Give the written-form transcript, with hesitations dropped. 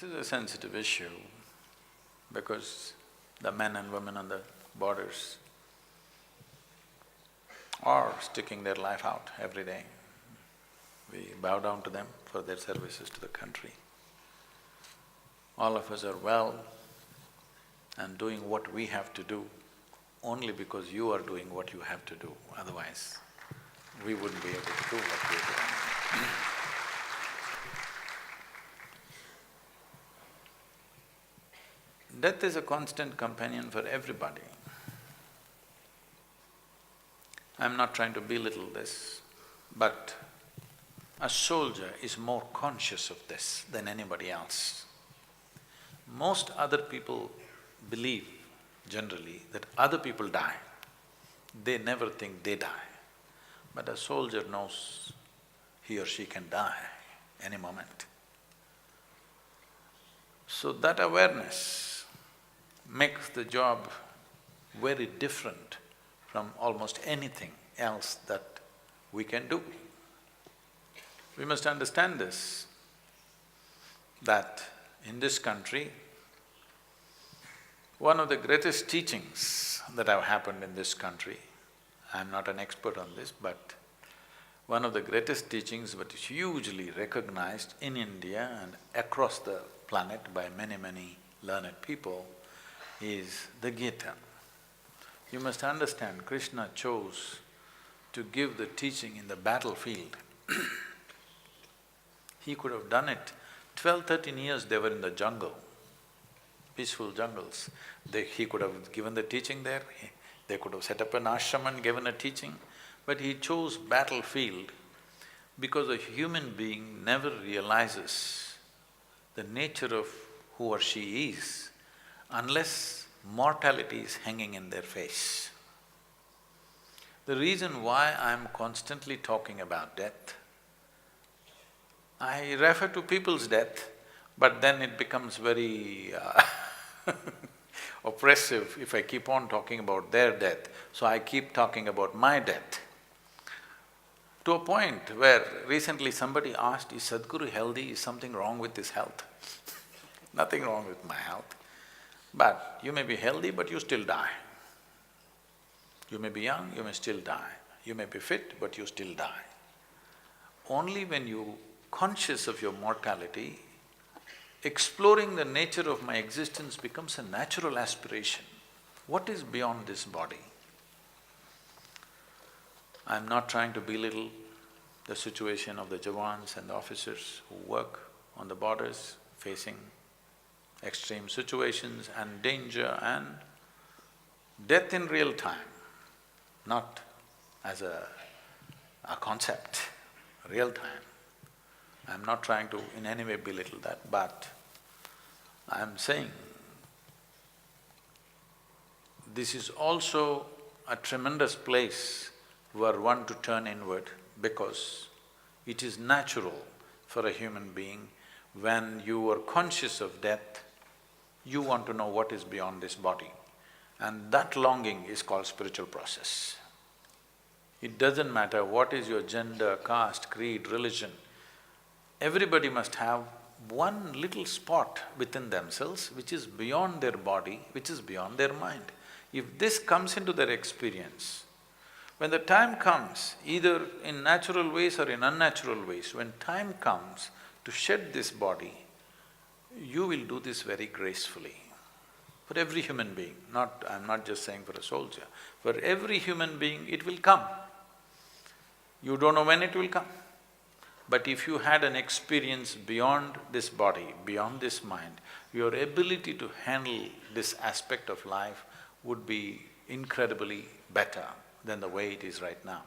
This is a sensitive issue because the men and women on the borders are sticking their life out every day. We bow down to them for their services to the country. All of us are well and doing what we have to do only because you are doing what you have to do, otherwise we wouldn't be able to do what we're doing. Death is a constant companion for everybody. I'm not trying to belittle this, but a soldier is more conscious of this than anybody else. Most other people believe generally that other people die. They never think they die. But a soldier knows he or she can die any moment. So that awareness makes the job very different from almost anything else that we can do. We must understand this, that in this country, one of the greatest teachings that have happened in this country, I'm not an expert on this, but one of the greatest teachings that is hugely recognized in India and across the planet by many, many learned people is the Gita. You must understand, Krishna chose to give the teaching in the battlefield. He could have done it. 12, 13 years they were in the jungle, peaceful jungles. He could have given the teaching there, they could have set up an ashram and given a teaching, but he chose battlefield because a human being never realizes the nature of who or she is unless mortality is hanging in their face. The reason why I'm constantly talking about death, I refer to people's death, but then it becomes very oppressive if I keep on talking about their death, so I keep talking about my death. To a point where recently somebody asked, is Sadhguru healthy, is something wrong with his health? Nothing wrong with my health. But you may be healthy, but you still die. You may be young, you may still die. You may be fit, but you still die. Only when you're conscious of your mortality, exploring the nature of my existence becomes a natural aspiration. What is beyond this body? I'm not trying to belittle the situation of the Jawans and the officers who work on the borders, facing extreme situations and danger and death in real time, not as a concept, real time. I'm not trying to in any way belittle that, but I'm saying this is also a tremendous place where one to turn inward, because it is natural for a human being, when you are conscious of death, you want to know what is beyond this body. And that longing is called spiritual process. It doesn't matter what is your gender, caste, creed, religion, everybody must have one little spot within themselves which is beyond their body, which is beyond their mind. If this comes into their experience, when the time comes, either in natural ways or in unnatural ways, when time comes to shed this body, you will do this very gracefully. For every human being, I'm not just saying for a soldier, for every human being it will come. You don't know when it will come. But if you had an experience beyond this body, beyond this mind, your ability to handle this aspect of life would be incredibly better than the way it is right now.